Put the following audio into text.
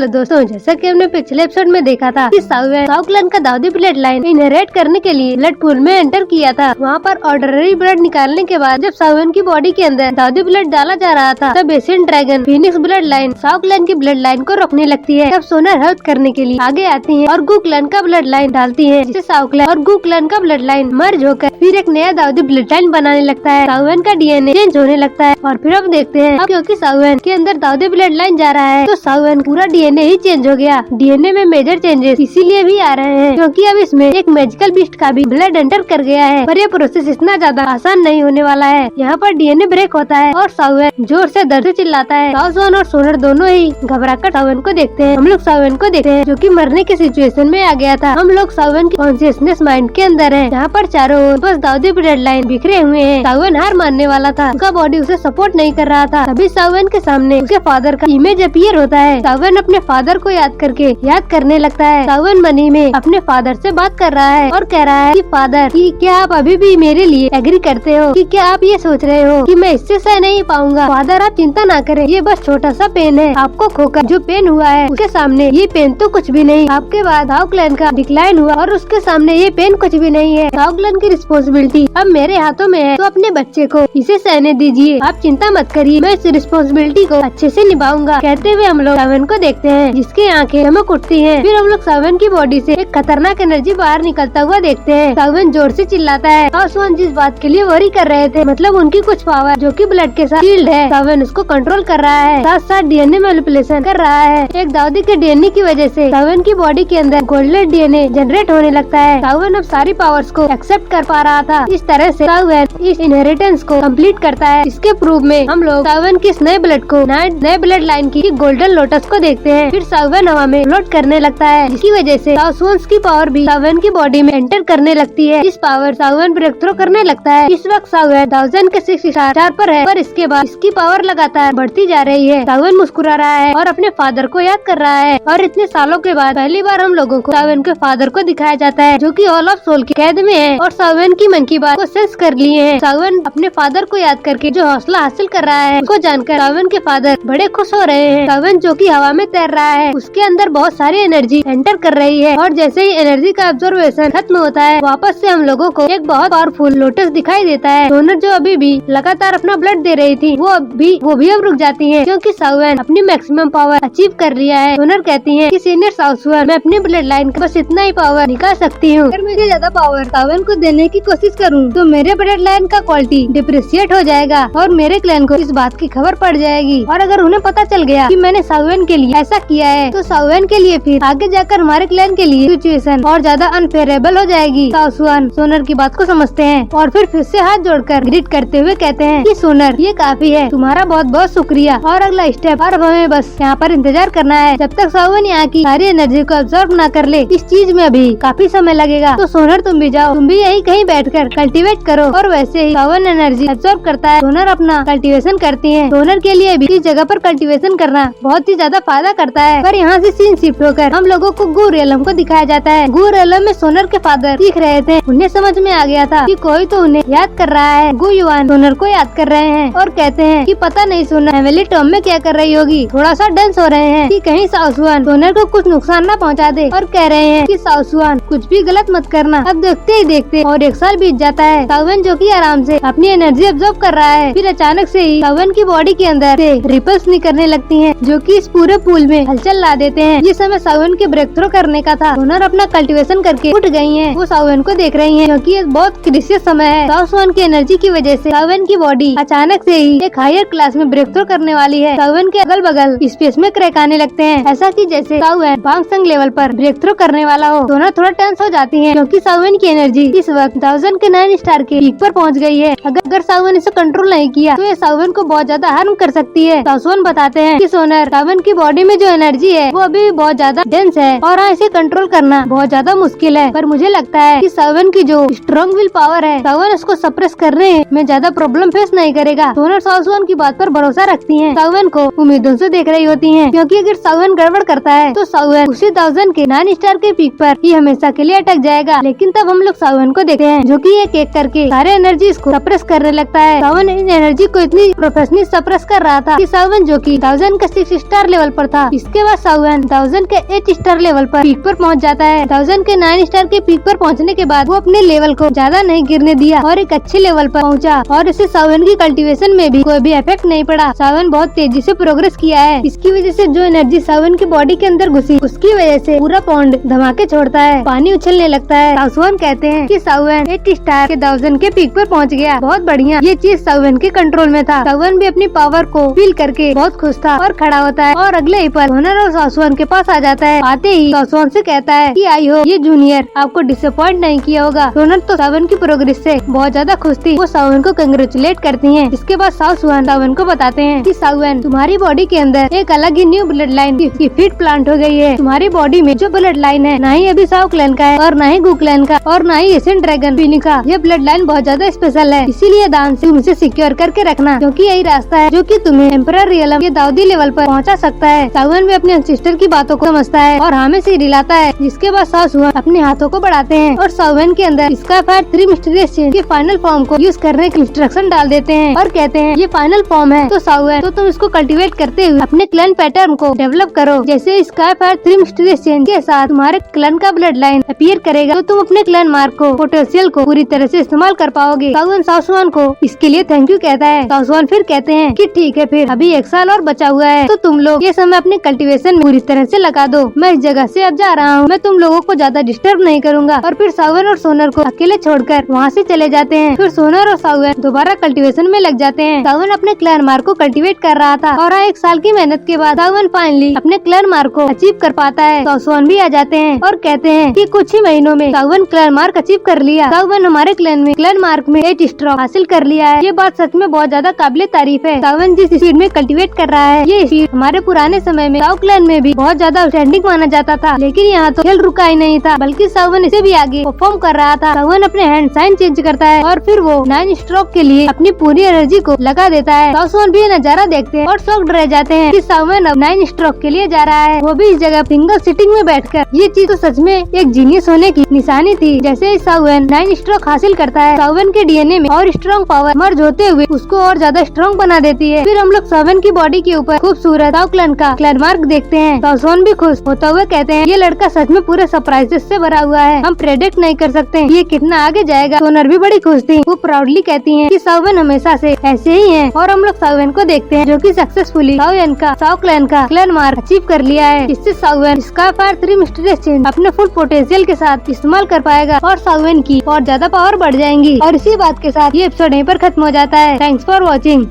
Hello दोस्तों, जैसा कि हमने पिछले एपिसोड में देखा था कि साउ क्लैन का दाऊदी ब्लड लाइन इनहेरिट करने के लिए ब्लड पूल में एंटर किया था। वहाँ पर ऑर्डिनरी ब्लड निकालने के बाद जब साउन की बॉडी के अंदर दाऊदी ब्लड डाला जा रहा था, तब Asian dragon Phoenix blood line साउ क्लैन की ब्लड लाइन को रोकने लगती है। तब सोनर हेल्प करने के लिए आगे आती है और गू क्लैन का ब्लड लाइन डालती है, जिससे साउ क्लैन और गू क्लैन का ब्लड लाइन मर्ज होकर फिर एक नया दाऊदी ब्लड लाइन बनाने लगता है। साउन का डीएनए चेंज होने लगता है और फिर हम देखते हैं क्योंकि साउन के अंदर दाऊदी ब्लड लाइन जा रहा है, तो साउन पूरा डीएनए ही चेंज हो गया। डीएनए में मेजर चेंजेस इसीलिए भी आ रहे हैं क्योंकि अब इसमें एक मैजिकल बीस्ट का भी ब्लड एंटर कर गया है, पर यह प्रोसेस इतना ज्यादा आसान नहीं होने वाला है। यहाँ पर डीएनए ब्रेक होता है और साउन जोर से दर्द से चिल्लाता है। साउन और सोनर दोनों ही घबराकर साउन को देखते हैं। हम लोग साउन को देखते हैं जो कि मरने की सिचुएशन में आ गया था। हम लोग साउन की कॉन्शियसनेस माइंड के अंदर है, जहाँ पर चारों ओर बस दाऊदी ब्लड लाइन बिखरे हुए हैं। साउन हार मानने वाला था, उसका बॉडी उसे सपोर्ट नहीं कर रहा था। तभी साउन के सामने उसके फादर का इमेज अपीयर होता है। साउन अपने फादर को याद करने लगता है। साउन मनी में अपने फादर से बात कर रहा है और कह रहा है कि फादर, कि क्या आप अभी भी मेरे लिए एग्री करते हो? कि क्या आप ये सोच रहे हो कि मैं इससे सह नहीं पाऊंगा? फादर, आप चिंता ना करें, ये बस छोटा सा पेन है। आपको खोकर जो पेन हुआ है उसके सामने ये पेन तो कुछ भी नहीं। आपके बाद साउ क्लैन का डिक्लाइन हुआ और उसके सामने ये पेन कुछ भी नहीं है। साउ क्लैन की रिस्पॉन्सिबिलिटी अब मेरे हाथों में है, तो अपने बच्चे को इसे सहने दीजिए। आप चिंता मत करिए, मैं इस रिस्पॉन्सिबिलिटी को अच्छे से निभाऊंगा। कहते हुए हम लोग साउन को देखते हैं, जिसकी आंखें चमक उठती हैं। फिर हम लोग साउन की बॉडी से एक खतरनाक एनर्जी बाहर निकलता हुआ देखते हैं। साउन जोर से चिल्लाता है और साउन जिस बात के लिए वरी कर रहे थे, मतलब उनकी कुछ पावर जो कि ब्लड के साथ शील्ड है, साउन उसको कंट्रोल कर रहा है, साथ साथ डीएनए मैनिपुलेशन कर रहा है। एक दाऊदी के डीएनए की वजह से साउन की बॉडी के अंदर गोल्डन डीएनए जनरेट होने लगता है। साउन अब सारी पावर्स को एक्सेप्ट कर पा रहा था। इस तरह से साउन इस इनहेरिटेंस को कंप्लीट करता है। इसके प्रूफ में हम लोग साउन की इस नए ब्लड को, नए ब्लड लाइन की गोल्डन लोटस को देखते हैं। फिर साउन हवा में फ्लोट करने लगता है, जिसकी वजह से साउन की पावर भी साउन की बॉडी में एंटर करने लगती है। इस पावर साउन ब्रेक थ्रू करने लगता है। इस वक्त साउन 1000 के 6 स्टार पर है, पर इसके बाद इसकी पावर लगातार बढ़ती जा रही है। साउन मुस्कुरा रहा है और अपने फादर को याद कर रहा है, और इतने सालों के बाद पहली बार हम लोगों को साउन के फादर को दिखाया जाता है, जो कि ऑल ऑफ सोल की कैद में है और साउन की मन की बात को सेंस कर लिए है। साउन अपने फादर को याद करके जो हौसला हासिल कर रहा है, उसको जानकर साउन के फादर बड़े खुश हो रहे हैं। साउन जो कि हवा में तैर रहा है, उसके अंदर बहुत सारी एनर्जी एंटर कर रही है, और जैसे ही एनर्जी का ऑब्जर्वेशन खत्म होता है, वापस से हम लोगों को एक बहुत पावरफुल लोटस दिखाई देता है। सोनर जो अभी भी लगातार अपना ब्लड दे रही थी, वो भी अब रुक जाती है, क्योंकि साउन अपनी मैक्सिमम पावर अचीव कर लिया है। सोनर कहती है कि सीनियर साउन, मैं अपनी ब्लड लाइन का बस इतना ही पावर निकाल सकती हूँ। अगर मुझे ज्यादा पावर साउन को देने की कोशिश करूँ तो मेरे ब्लड लाइन का क्वालिटी डिप्रिशिएट हो जाएगा और मेरे क्लैन को इस बात की खबर पड़ जाएगी, और अगर उन्हें पता चल गया कि मैंने साउन के लिए ऐसा किया है, तो साउन के लिए फिर आगे जाकर हमारे क्लैन के लिए सिचुएशन और ज्यादा अनफेवरेबल हो जाएगी। साउन सोनर की बात को समझते हैं और फिर से हाथ जोड़कर ग्रीट करते हुए कहते हैं कि सोनर, ये काफी है, तुम्हारा बहुत बहुत शुक्रिया, और अगला स्टेप और हमें बस यहाँ पर इंतजार करना है। जब तक साउन यहाँ की सारी एनर्जी को ऑब्जर्व न कर ले, इस चीज में अभी काफी समय लगेगा। तो सोनर, तुम भी जाओ, तुम भी यही कहीं बैठकर कल्टीवेट करो। और वैसे ही साउन एनर्जी ऑब्जर्व करता है, सोनर अपना कल्टीवेशन करती है। सोनर के लिए भी इस जगह पर कल्टीवेशन करना बहुत ही ज्यादा फायदा करता है। पर यहाँ से सीन शिफ्ट होकर हम लोगों को गू रियलम को दिखाया जाता है। गू रियलम में सोनर के फादर दिख रहे थे। उन्हें समझ में आ गया था कि कोई तो उन्हें याद कर रहा है। गू युआन सोनर को याद कर रहे हैं और कहते हैं कि पता नहीं सोनर हेवनली टॉम में क्या कर रही होगी। थोड़ा सा डेंस हो रहे हैं कि कहीं साउन सोनर को कुछ नुकसान न पहुंचा दे, और कह रहे हैं कि साउन कुछ भी गलत मत करना। अब देखते ही देखते और 1 साल बीत जाता है। साउन जो कि आराम से अपनी एनर्जी ऑब्जर्व कर रहा है, फिर अचानक से ही साउन की बॉडी के अंदर से रिपल्स निकलने लगती हैं, जो कि इस पूरे पूल में हलचल ला देते हैं। ये समय साउन के ब्रेक थ्रू करने का था। सोनर अपना कल्टीवेशन करके उठ गई हैं। वो साउन को देख रही हैं, क्योंकि ये बहुत क्रिशियस समय है। साउन की एनर्जी की वजह से साउन की बॉडी अचानक से ही एक हायर क्लास में ब्रेक थ्रू करने वाली है। साउन के अगल बगल स्पेस में क्रैक आने लगते हैं, ऐसा कि जैसे साउन बांगसंग लेवल पर ब्रेक थ्रू करने वाला हो। सोनर थोड़ा टेंस हो जाती है, क्योंकि साउन की एनर्जी इस वक्त 1000 के 9 स्टार के पीक पर पहुंच गई है। अगर साउन इसे कंट्रोल नहीं किया तो ये साउन को बहुत ज्यादा हार्म कर सकती है। साउन बताते हैं कि सोनर, साउन की बॉडी में जो एनर्जी है वो अभी भी बहुत ज्यादा डेंस है, और हाँ, इसे कंट्रोल करना बहुत ज्यादा मुश्किल है। पर मुझे लगता है कि साउन की जो स्ट्रॉन्ग विल पावर है, साउन उसको सप्रेस करने में ज्यादा प्रॉब्लम फेस नहीं करेगा। सोनर साउन की बात पर भरोसा रखती हैं। साउन को उम्मीदों से देख रही होती हैं, क्योंकि अगर साउन गड़बड़ करता है तो साउन उसी 1000 के 9 स्टार के पीक पर ही हमेशा के लिए अटक जाएगा। लेकिन तब हम लोग साउन को देखते हैं, जो कि एक एक करके सारे एनर्जी को सप्रेस करने लगता है। सावन इन एनर्जी को इतनी प्रोफेशनली सप्रेस कर रहा था कि सावन जो कि 1000 का 6 स्टार लेवल पर था था। इसके बाद साउएन 1000 के 8 स्टार लेवल पर पीक पर पहुंच जाता है। 1000 के 9 स्टार के पीक पर पहुंचने के बाद वो अपने लेवल को ज्यादा नहीं गिरने दिया और एक अच्छे लेवल पर पहुंचा और इससे साउएन की कल्टीवेशन में भी कोई भी इफेक्ट नहीं पड़ा। साउएन बहुत तेजी से प्रोग्रेस किया है। इसकी वजह से जो एनर्जी साउएन की बॉडी के अंदर घुसी उसकी वजह से पूरा पॉन्ड धमाके छोड़ता है, पानी उछलने लगता है। साउएन कहते हैं कि साउएन 8 स्टार के 1000 के पीक पर पहुंच गया, बहुत बढ़िया। ये चीज साउएन के कंट्रोल में था। साउएन भी अपनी पावर को फील करके बहुत खुश था और खड़ा होता है और अगले ही पल सोनर और साउएन के पास आ जाता है। आते ही साउएन से कहता है कि आई हो ये जूनियर आपको डिसअपॉइंट नहीं किया होगा। सोनर तो साउएन की प्रोग्रेस से बहुत ज्यादा खुश थी। वो साउएन को कंग्रेचुलेट करती हैं। इसके बाद साउएन को बताते हैं कि साउएन तुम्हारी बॉडी के अंदर एक अलग ही न्यू ब्लड लाइन की फीड प्लांट हो गई है। तुम्हारी बॉडी में जो ब्लड लाइन है ना ही अभी साउ क्लैन का है और ना ही गू क्लैन का और ना ही एशियन ड्रैगन पीनी का। ये ब्लड लाइन बहुत ज्यादा स्पेशल है, इसीलिए दान से तुम इसे सिक्योर करके रखना, क्योंकि यही रास्ता है जो कि तुम्हें एम्परर रियलम के दाऊदी लेवल पर पहुंचा सकता है। साउएन भी अपने सिस्टर की बातों को समझता है और हमें से रिलाता है। जिसके बाद साउएन अपने हाथों को बढ़ाते हैं और साउएन के अंदर स्काई फायर 3 मिस्टीरियस चेन की फाइनल फॉर्म को यूज करने की इंस्ट्रक्शन डाल देते हैं और कहते हैं ये फाइनल फॉर्म है तो साउएन तो तुम इसको कल्टीवेट करते हुए अपने क्लैन पैटर्न को डेवलप करो। जैसे स्काई फायर 3 मिस्टीरियस चेन के साथ तुम्हारे क्लैन का ब्लड लाइन अपीयर करेगा तो तुम अपने क्लैन मार्क को पोटेंशियल को पूरी तरह से इस्तेमाल कर पाओगे। साउएन को इसके लिए थैंक यू कहता है। साउएन फिर कहते हैं कि ठीक है, फिर अभी 1 साल और बचा हुआ है तो तुम लोग ये समय अपने कल्टीवेशन में पूरी तरह से लगा दो। मैं इस जगह से अब जा रहा हूँ, मैं तुम लोगों को ज्यादा डिस्टर्ब नहीं करूंगा। और फिर साउएन और सोनर को अकेले छोड़कर वहाँ से चले जाते हैं। फिर सोनर और साउएन दोबारा कल्टीवेशन में लग जाते हैं। साउएन अपने क्लैन मार्क को कल्टीवेट कर रहा था और 1 साल की मेहनत के बाद साउएन फाइनली अपने क्लैन मार्क को अचीव कर पाता है। साउएन भी आ जाते हैं और कहते हैं कि कुछ ही महीनों में साउएन क्लैन मार्क अचीव कर लिया। साउएन हमारे क्लैन मार्क में 8 स्ट्रॉ हासिल कर लिया है। ये बात सच में बहुत ज्यादा काबिले तारीफ है। साउएन जिस स्पीड में कल्टीवेट कर रहा है ये स्पीड हमारे पुराने समय में साउ क्लैन में भी बहुत ज्यादा आउटस्टैंडिंग माना जाता था, लेकिन यहाँ तो खेल रुका ही नहीं था बल्कि साउएन इसे भी आगे परफॉर्म कर रहा था। साउएन अपने हैंड साइन चेंज करता है और फिर वो 9 स्ट्रोक के लिए अपनी पूरी एनर्जी को लगा देता है। साउएन भी ये नजारा देखते हैं और शॉक्ड रह जाते हैं कि साउएन अब 9 स्ट्रोक के लिए जा रहा है, वो भी इस जगह सिंगल सिटिंग में बैठकर। ये चीज तो सच में एक जीनियस होने की निशानी थी। जैसे साउएन 9 स्ट्रोक हासिल करता है, साउएन के डीएनए में और स्ट्रॉन्ग पावर मर्ज होते हुए उसको और ज्यादा स्ट्रॉन्ग बना देती है। फिर हम लोग साउएन की बॉडी के ऊपर खूबसूरत साउ क्लैन का क्लैन मार्क देखते हैं। साउएन भी खुश होता हुए कहते हैं ये लड़का सच में पूरे सरप्राइजेस से भरा हुआ है, हम प्रेडिक्ट नहीं कर सकते ये कितना आगे जाएगा। सोनर भी बड़ी खुश थी, वो प्राउडली कहती हैं कि साउएन हमेशा से ऐसे ही है। और हम लोग साउएन को देखते हैं जो कि सक्सेसफुली साउ क्लैन का क्लैन मार्क अचीव कर लिया है। इससे साउएन स्काई फायर 3 मिस्टीरियस चेन अपने फुल पोटेंशियल के साथ इस्तेमाल कर पाएगा और साउएन की और ज्यादा पावर बढ़ जाएंगी। और इसी बात के साथ ये एपिसोड यहीं पर खत्म हो जाता है। Thanks for watching.